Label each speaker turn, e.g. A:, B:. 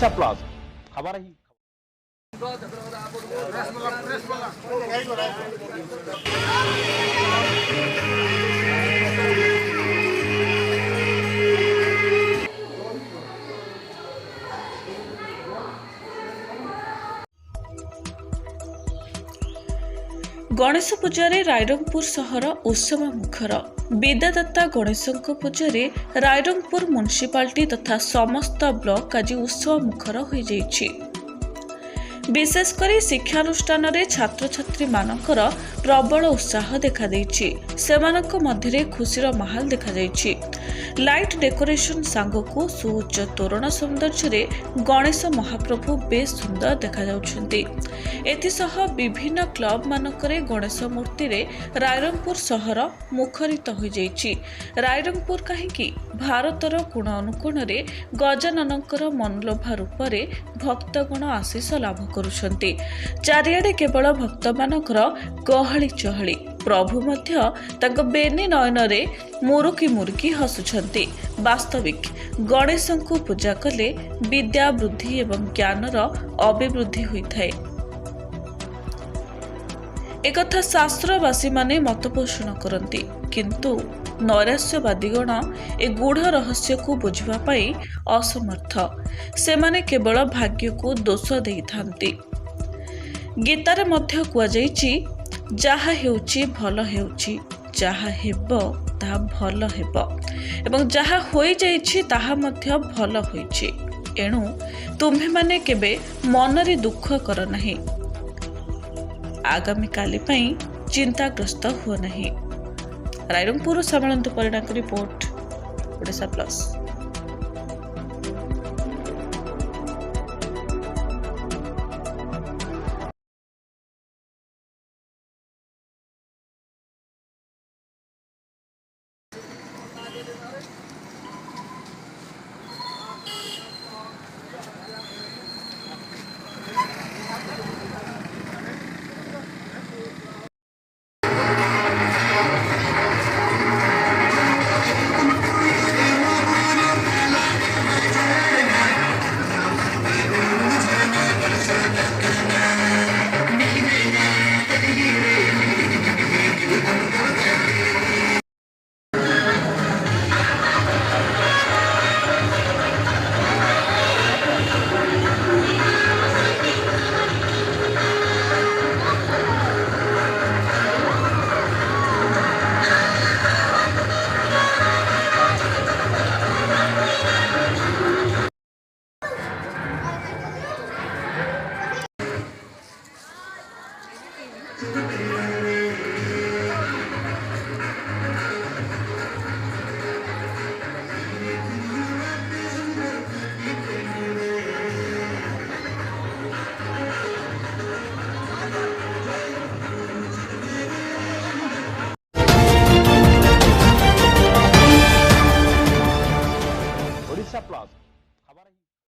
A: Odisha plus खबर ही
B: गणेश पूजारे रायरंगपुर सहर उत्सव मुखर। विद्यादाता गणेशों पूजारे रायरंगपुर म्युनिसिपालिटी तथा समस्त ब्लॉक आज उत्सव मुखर हो जाइछि। विशेषकर शिक्षानुष्ठान छात्र छात्री मानकर प्रबल उत्साह देखा देइछि। सेमानक मध्यरे खुशीर माहौल देखा जाइछि। लाइट डेकोरेशन सांगकु सुउच्च तोरण सौंदर्य गणेश महाप्रभु बेस सुंदर देखा जाउछन्ति। एथिसह विभिन्न क्लब मानकरे गणेश मूर्ति रे रायरंगपुर सहर मुखरित हो जाइछि। रायरंगपुर कहीं भारतर कोण अनुकोण रे गजाननकर मनलोभा रूपरे भक्तगण आशीष लाभ करुछन्ति। चारिआडे केवल भक्त मानकर गहली चहली। प्रभु मध्य तांको बेनी नयन रे मुरुकी मुरुकी हसुछन्ति। वास्तविक गणेशଙ୍କୁ पूजा कले विद्या वृद्धि एवं ज्ञानर अभिवृद्धि होइथाय। एकथा शास्त्रवासी माने मतपोषण करती, किंतु नैराश्यवादीगण ए गूढ़ रहस्य को बुझिबा पाई असमर्थ। सेमाने केवल भाग्य को दोष देइथांती। गीतारे मध्य कुआ जाइछि, जाहा हेउछि भल हेउछि, जाहा हेबो ताहा भल हेबो एवं जाहा होई जाइछि ताहा मध्य भल होइछि। एणु तुम्हे माने केबे मनरे दुख कर नाही। आगामी काली पाई चिंताग्रस्त हुआ नहीं। रायरंगपुर सामंत परिणाम रिपोर्ट ओडिशा प्लस।